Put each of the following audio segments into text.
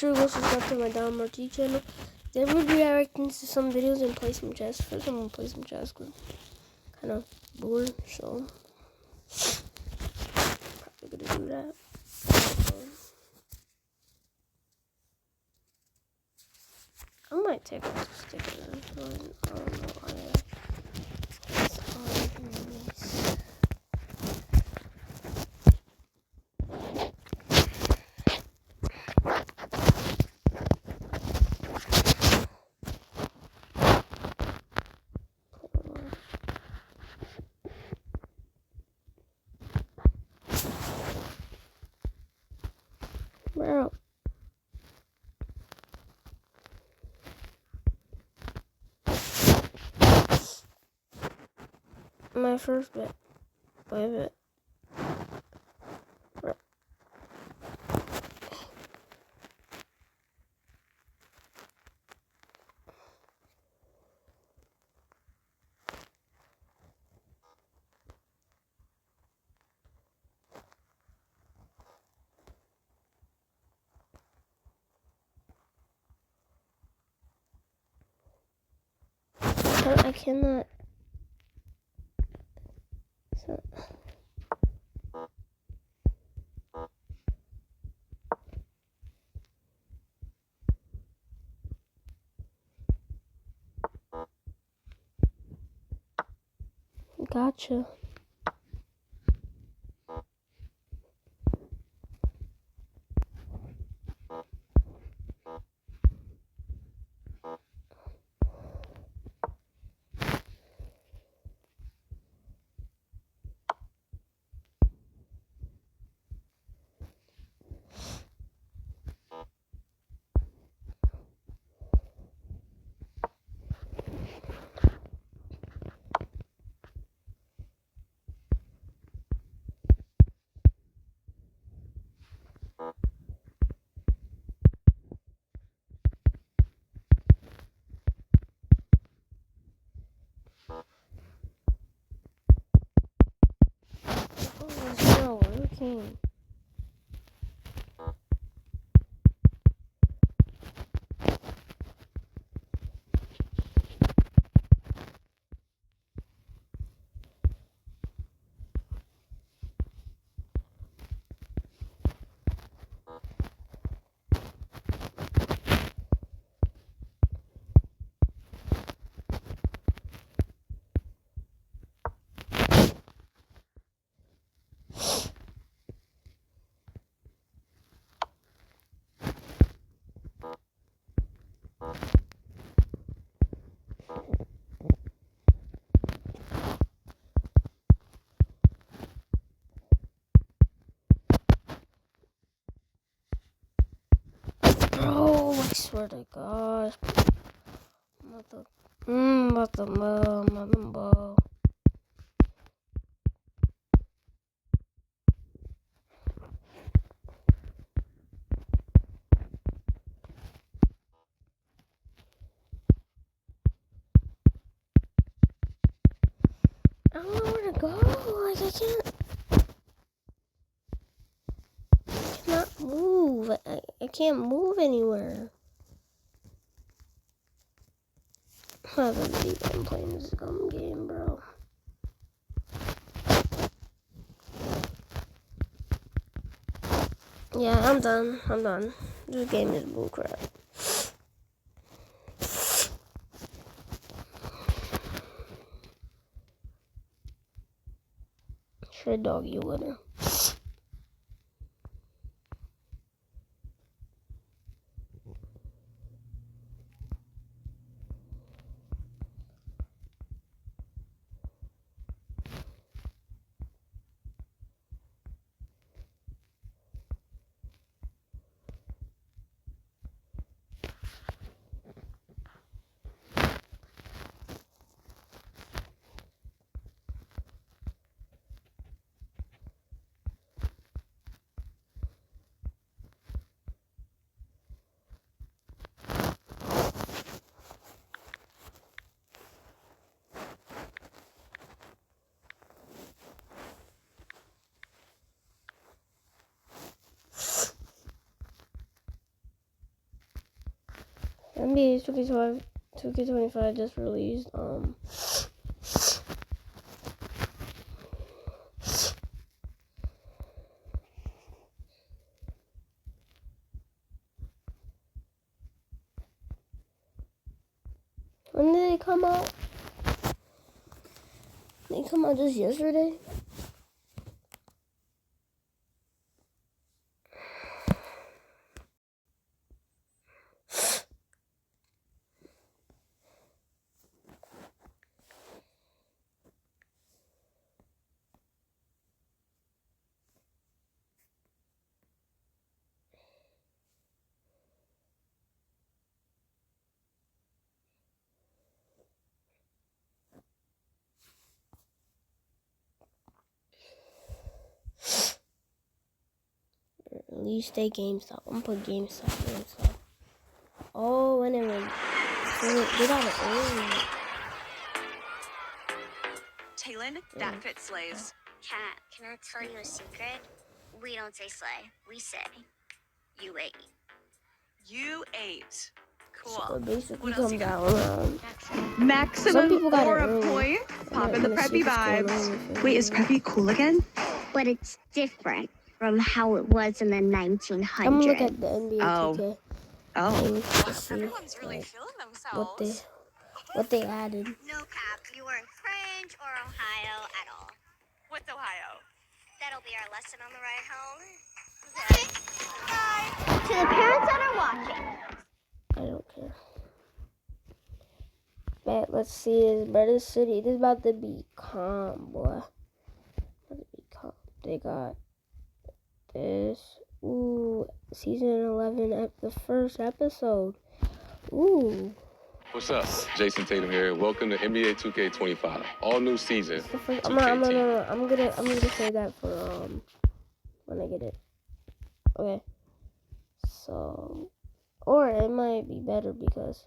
sure to go subscribe to my Don Marti channel. Then we'll be reacting to some videos and play some chess. First, I'm gonna play some chess because I'm kind of bored, so probably gonna do that. I might take off the sticker. I don't know. Bro. My first bet. Wait a minute. I cannot. So. Gotcha. No, okay. Bro, I swear to God. What the ball. I don't know where to go. Like, I cannot move. I can't move anywhere. I haven't been playing this dumb game, bro. Yeah, I'm done. This game is bullcrap. Sure, dog, you winner. NBA 2K25 just released. When did they come out? They come out just yesterday. Release day GameStop. I'm gonna put GameStop. Oh, and it went. They got it early. Taylin, that fit slays. Cat, can I tell you a secret? We don't say slay. We say, you ate. You ate. So Cool. it basically What else comes you got? out around. Some Maximum people got it aura early. point. Pop in the Let's see preppy what's going on vibes. with it. Wait, is preppy cool again? But it's different from how it was in the 1900s. I'm gonna look at the NBA 2K. Oh. Thing to see Everyone's really like, feeling themselves. what they added. No cap, you weren't French or Ohio at all. What's Ohio? That'll be our lesson on the ride home. Okay. Bye. To the parents that are watching. I don't care. But let's see, this Brother City. This is about to be calm, boy. About to be calm. They got this. Ooh, season 11, the first episode. Ooh. What's up? Jason Tatum here. Welcome to NBA 2K25. All new season. I'm gonna say that for when I get it. Okay. So, or it might be better because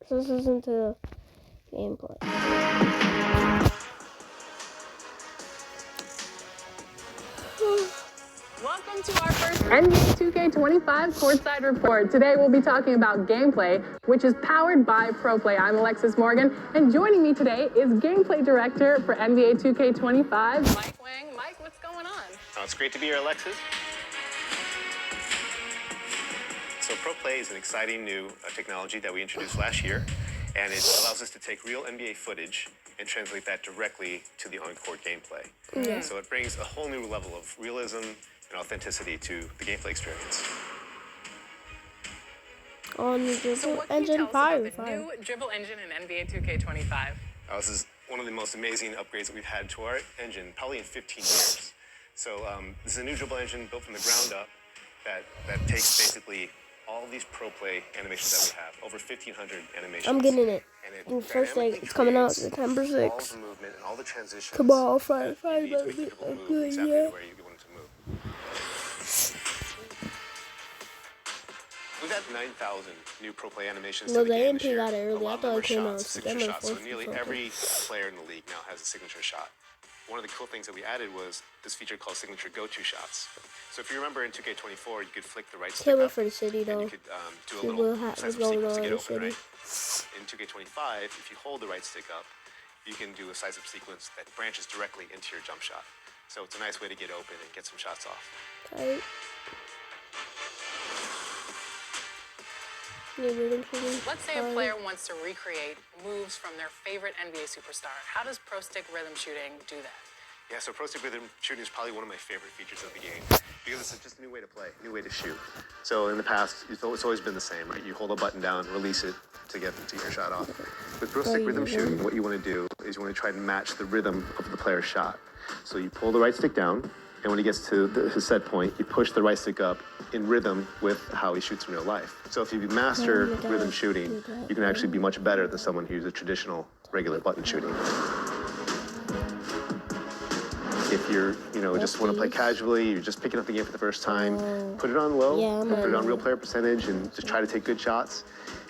this isn't the gameplay. Welcome to our first NBA 2K25 Courtside Report. Today we'll be talking about gameplay, which is powered by ProPlay. I'm Alexis Morgan, and joining me today is Gameplay Director for NBA 2K25, Mike Wang. Mike, what's going on? Oh, it's great to be here, Alexis. So ProPlay is an exciting new technology that we introduced last year, and it allows us to take real NBA footage and translate that directly to the on-court gameplay. Yeah. So it brings a whole new level of realism and authenticity to the gameplay experience. On the So Dribble what can you Engine tell us about 5. the new Dribble Engine in NBA 2K25? This is one of the most amazing upgrades that we've had to our engine, probably in 15 years. So this is a new dribble engine built from the ground up that takes basically all of these ProPlay animations that we have, over 1,500 animations. I'm getting it. And it In first day, dynamically it's coming out creates September all 6th. the movement and all the transitions. Come on, that Friday, you need to make the baby. dribble move Good, exactly yeah. the way you want it to move. We've had 9,000 new ProPlay animations Well, to the the game AMP this year. got it A early. I lot of thought them it are came out shots, signature September shots. So 4th. nearly every player in the league now has a signature shot. One of the cool things that we added was this feature called Signature Go-To Shots. So if you remember in 2K24, you could flick the right stick Can't wait up, for the city, and though. you could do a See little what's sense of going sequence on to in get the open, city. right? In 2K25, if you hold the right stick up, you can do a size up sequence that branches directly into your jump shot. So it's a nice way to get open and get some shots off. Tight. New rhythm shooting. Let's say a player wants to recreate moves from their favorite NBA superstar. How does Pro Stick Rhythm Shooting do that? Yeah, so Pro Stick Rhythm Shooting is probably one of my favorite features of the game because it's just a new way to play, new way to shoot. So in the past, it's always been the same, right? You hold a button down, release it to get your shot off. With Pro Stick Rhythm Shooting, what you want to do is you want to try to match the rhythm of the player's shot. So you pull the right stick down, and when he gets to his set point, you push the right stick up in rhythm with how he shoots in real life. So if you master rhythm shooting, you can actually be much better than someone who uses traditional, regular button shooting. If you're, just want to play casually, you're just picking up the game for the first time, put it on low, Yeah, put it on real player percentage, and just try to take good shots.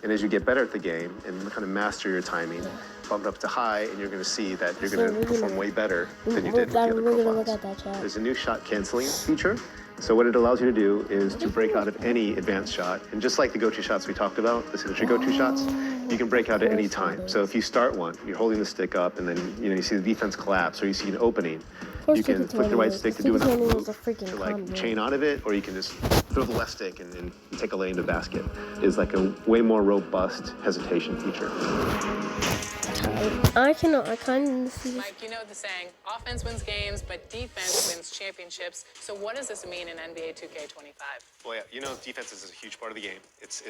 And as you get better at the game and kind of master your timing, bump it up to high, and you're going to see that you're going to perform way better than you did with the other profiles. There's a new shot canceling feature. So what it allows you to do is to break out of any advanced shot. And just like the go-to shots we talked about, the signature go-to shots, you can break out at any time. So if you start one, you're holding the stick up, and then you see the defense collapse, or you see an opening, you can flick the right stick to do another move, to like chain out of it, or you can just throw the left stick and take a lane to basket. It's like a way more robust hesitation feature. I kind of see. Mike, you know the saying, offense wins games, but defense wins championships. So what does this mean in NBA 2K25? Well, yeah, defense is a huge part of the game. It's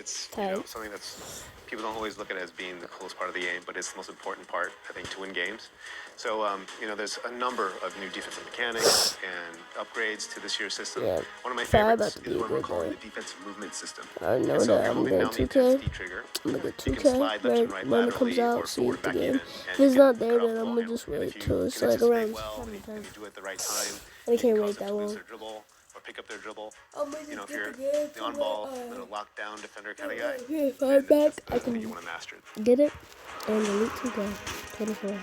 something that's, people don't always look at it as being the coolest part of the game, but it's the most important part, I think, to win games. So, there's a number of new defensive mechanics and upgrades to this year's system. Yeah. One of my favorites is what we're calling the defensive movement system. I know so that. I'm going to 2K. Trigger, I'm going to get you can slide 2K left and right when it comes laterally out, or see forward it the back game. even, If it's and not cut there, off then the I'm ball going to just handle. And wait if till you it's can like anticipate around well, 7 and times. you do it at the right time, I you can can't cause wait them that to lose long. their dribble or pick up their dribble. I'm going If you're the on-ball, lockdown defender kind of guy, if I'm back, I that's the thing you can want to master. get it. And Elite 2K 24.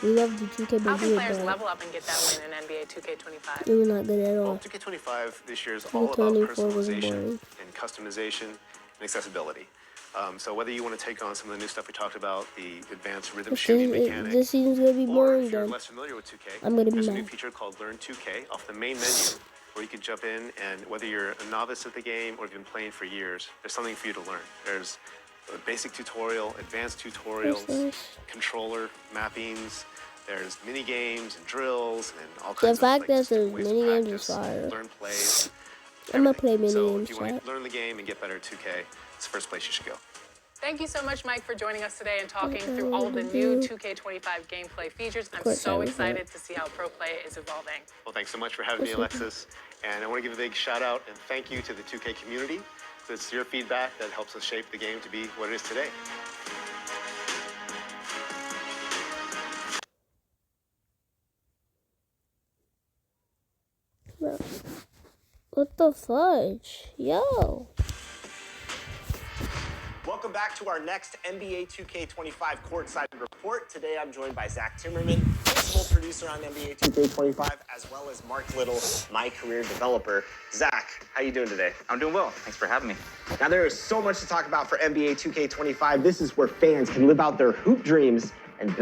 We love the 2K, How but can do it players bad. level up and get that win in NBA 2K25? It was not good at all. Well, 2K25 this year is all about 2K24 was personalization boring. and customization and accessibility. So whether you want to take on some of the new stuff we talked about, the advanced rhythm shooting mechanic, This season's going to be or boring if you're then. less familiar with 2K, I'm gonna be there's a new mad. feature called Learn 2K off the main menu, where you can jump in, and whether you're a novice at the game or if you've been playing for years, there's something for you to learn. There's a basic tutorial, advanced tutorials, nice. controller mappings. There's mini games and drills and all The kinds fact of that just there's ways mini to games practice, is fire. learn plays. I'm gonna everything. play mini So games, if you want chat. to learn the game and get better at 2K, it's the first place you should go. Thank you so much, Mike, for joining us today and talking through all of the new 2K25 gameplay features. I'm course so I was excited to see how pro play is evolving. Well, thanks so much for having me, Alexis. And I want to give a big shout out and thank you to the 2K community. It's your feedback that helps us shape the game to be what it is today. What the fudge? Yo. Welcome back to our next NBA 2K25 courtside report. Today I'm joined by Zach Timmerman, principal producer on NBA 2K25, as well as Mark Little, my career developer. Zach, how you doing today? I'm doing well. Thanks for having me. Now there is so much to talk about for NBA 2K25. This is where fans can live out their hoop dreams and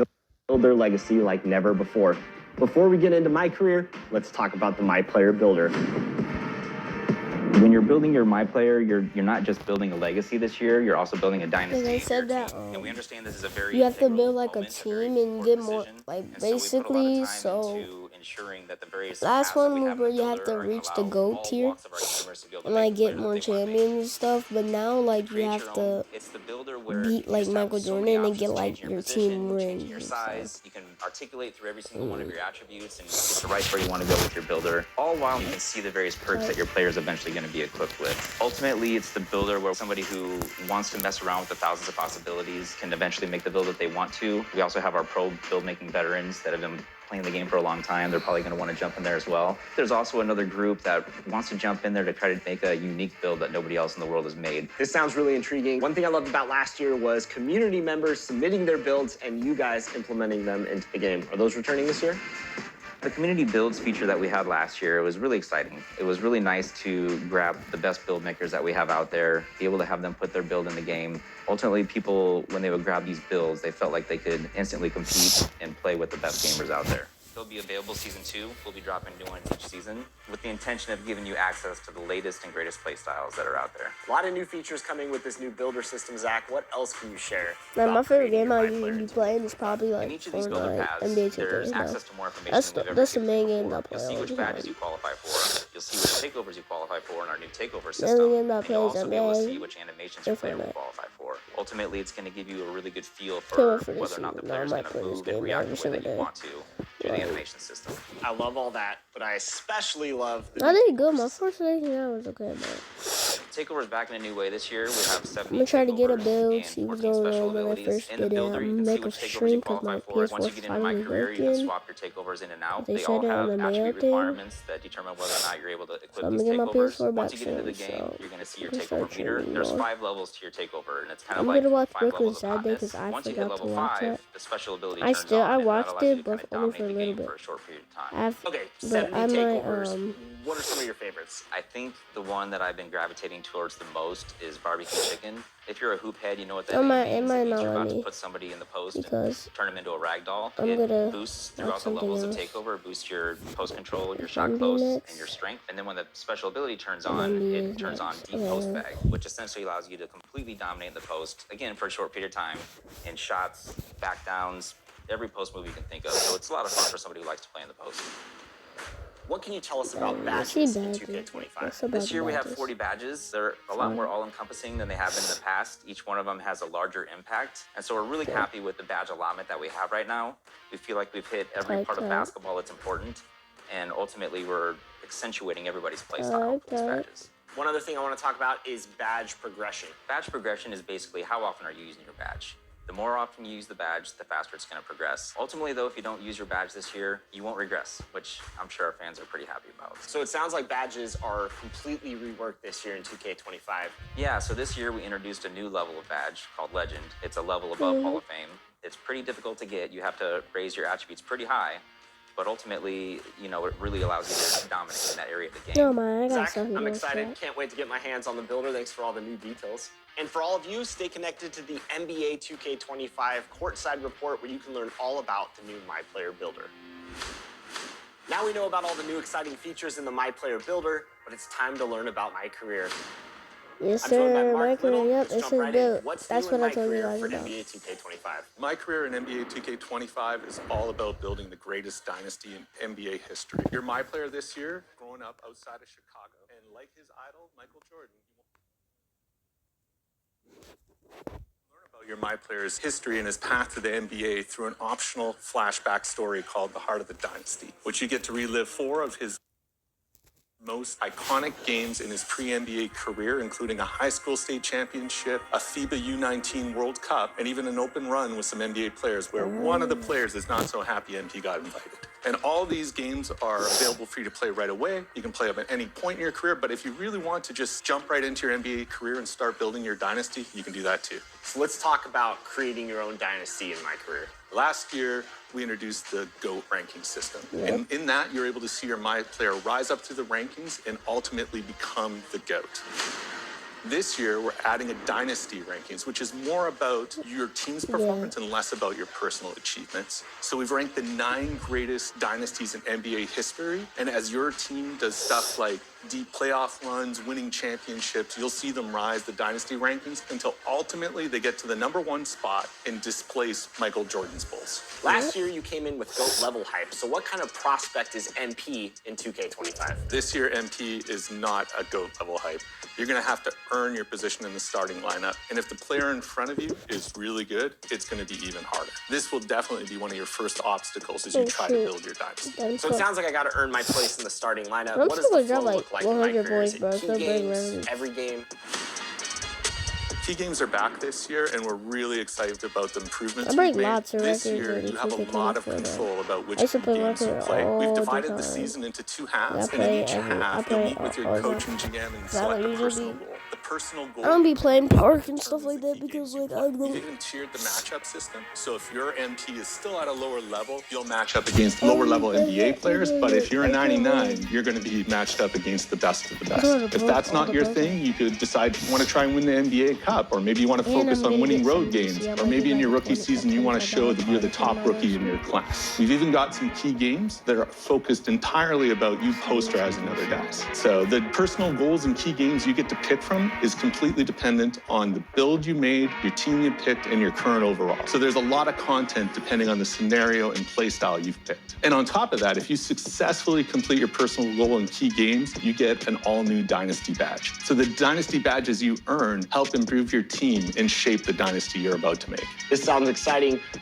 build their legacy like never before. Before we get into my career, let's talk about the My Player Builder. When you're building your My Player, you're not just building a legacy this year, you're also building a dynasty. They in said your that, team. And we understand this is a very you have to integral build like a moment, a very team and important get more, decision. like And so we put a lot basically, of time so into ensuring that the various last tasks that one we was have where in the you have to builder reach allow the GOAT all tier walks of our universe to be able to and make like the get players more that they wanna make. champions and stuff, but now like you Create have your to own. It's the builder where beat you like just have Michael so many Jordan and options get to like change your your position, team changing rings your and stuff. size. You can articulate through every single one of your attributes and get to right where you want to go with your builder. All while you can see the various perks that your player is eventually going to be equipped with. Ultimately, it's the builder where somebody who wants to mess around with the thousands of possibilities can eventually make the build that they want to. We also have our pro build making veterans that have been playing the game for a long time. They're probably going to want to jump in there as well. There's also another group that wants to jump in there to try to make a unique build that nobody else in the world has made. This sounds really intriguing. One thing I loved about last year was community members submitting their builds and you guys implementing them into the game. Are those returning this year? The community builds feature that we had last year, it was really exciting. It was really nice to grab the best build makers that we have out there, be able to have them put their build in the game. Ultimately, people, when they would grab these builds, they felt like they could instantly compete and play with the best gamers out there. They'll be available season 2. We'll be dropping new ones each season with the intention of giving you access to the latest and greatest play styles that are out there. A lot of new features coming with this new builder system, Zach. What else can you share? Like my about favorite creating game I your My usually Player be team? playing is probably In like each of these builder Fortnite, paths, NBA 2K. there's You know. access to more information That's than we've ever that's the seen main before. game I You'll play see all which the badges time. you qualify for. You'll see which takeovers you qualify for in our new takeover The system. only game I And play you'll is also be able to NBA see which animations or your player will Fortnite. qualify for. Ultimately, it's going to give you a really good feel Can't for wait for this whether or not the season. I player's might going to play this move game and react every the way that single you day. want to through the animation system. I love all that, but I especially love the I did good. My first rating I was okay, but Takeover's back in a new way this year. We have 70 I'm gonna try to get a takeovers build, and see what's 14 going special on when I abilities. first In get the it. builder, I'm you gonna can see make a which takeovers you stream because qualify my for. Once PS4 you get into My finally Career, you can working. swap your takeovers in and out. They They all said it on have the mail attribute thing. requirements that determine whether or not you're able to equip So I'm these gonna get my takeovers. PS4 Once back you get into the soon, game, so you're gonna see your I'm gonna start takeover meter. training There's more. 5 levels to your takeover, and it's kind I'm of like gonna watch 5 Brooklyn levels of Saturday hotness. because I Once you hit forgot level to watch 5, it. the special ability I turns on, and that watched allows you it, to but kind of only for a dominate the little game for bit. a short period of time. Okay, But 70 I might takeovers. What are some of your favorites? I think the one that I've been gravitating towards the most is barbecue chicken. If you're a hoop head, you know what that It might means. It means not you're let about to me put somebody in the post because and turn them into a ragdoll. I'm It gonna boosts watch throughout the something levels else. of takeover, boosts your post control, your If shot I'm close, doing and next, your strength. And then when the special ability turns and on, then it turns on next. deep post bag, which essentially allows you to completely dominate the post, again, for a short period of time, in shots, back downs, every post move you can think of. So it's a lot of fun for somebody who likes to play in the post. What can you tell us about I see badges in badges. 2K25? What's about This year we have badges? 40 badges. They're a lot more all-encompassing than they have been in the past. Each one of them has a larger impact. And so we're really happy with the badge allotment that we have right now. We feel like we've hit every part of basketball that's important. And ultimately, we're accentuating everybody's play style with these badges. One other thing I want to talk about is badge progression. Badge progression is basically how often are you using your badge. The more often you use the badge, the faster it's going to progress. Ultimately, though, if you don't use your badge this year, you won't regress, which I'm sure our fans are pretty happy about. So it sounds like badges are completely reworked this year in 2K25. Yeah, so this year we introduced a new level of badge called Legend. It's a level above Hall of Fame. It's pretty difficult to get. You have to raise your attributes pretty high, but ultimately, you know, it really allows you to dominate in that area of the game. No, man, I got Zach, something I'm to excited. say. Can't wait to get my hands on the builder. Thanks for all the new details. And for all of you, stay connected to the NBA 2K25 Courtside Report, where you can learn all about the new My Player Builder. Now we know about all the new exciting features in the My Player Builder, but it's time to learn about My Career. Yes, I'm joined by sir. Mark My career, Little. yep, Let's this jump is right in. built. What's That's new in what I My told you Career guys for about. NBA 2K25? My career in NBA 2K25 is all about building the greatest dynasty in NBA history. You're my player this year, growing up outside of Chicago, and like his idol, Michael Jordan, learn about your my player's history and his path to the NBA through an optional flashback story called The Heart of the Dynasty, which you get to relive 4 of his most iconic games in his pre-NBA career, including a high school state championship, a FIBA U19 World Cup, and even an open run with some NBA players where one of the players is not so happy and he got invited. And all these games are available for you to play right away. You can play them at any point in your career, but if you really want to just jump right into your NBA career and start building your dynasty, you can do that too. So let's talk about creating your own dynasty in My Career. Last year, we introduced the GOAT ranking system. And in that, you're able to see your my player rise up through the rankings and ultimately become the GOAT. This year, we're adding a dynasty rankings, which is more about your team's performance and less about your personal achievements. So we've ranked the 9 greatest dynasties in NBA history. And as your team does stuff like deep playoff runs, winning championships, you'll see them rise the dynasty rankings until ultimately they get to the #1 spot and displace Michael Jordan's Bulls. Last year, you came in with GOAT level hype. So what kind of prospect is MP in 2K25? This year, MP is not a GOAT level hype. You're going to have to earn your position in the starting lineup. And if the player in front of you is really good, it's going to be even harder. This will definitely be one of your first obstacles as you try to build your dynasty. So it sounds like I got to earn my place in the starting lineup. I'm What does still the gonna flow drop, look like like, in My 100 Career? Is points, bro. it Still key big games, revenue. every game? Key games are back this year, and we're really excited about the improvements I break we've made. lots of This records year, in you have a lot of 2K24, control about which I used to play games you record play. all We've the divided the time. season into 2 I halves, and play in each every- I half, play you'll meet with your all the coach time. and GM and That select would a usually personal be- goal. The personal goal I don't be playing park and determines stuff like the that key because, games you like, play. I We've don't. even tiered the matchup system. So if your MP is still at a lower level, you'll match up against lower level NBA players. But if you're a 99, you're going to be matched up against the best of the best. If that's not your thing, you could decide you want to try and win the NBA Cup, or maybe you want to And focus I'm on gonna winning get road some games, UCM, or I maybe did in your like rookie 20 season you want to show that you're the top $25 rookie in your class. We've even got some key games that are focused entirely about you posterizing other guys. So the personal goals and key games you get to pick from is completely dependent on the build you made, your team you picked, and your current overall. So there's a lot of content depending on the scenario and play style you've picked. And on top of that, if you successfully complete your personal goal in key games, you get an all-new Dynasty badge. So the Dynasty badges you earn help improve your team and shape the dynasty you're about to make. This sounds exciting.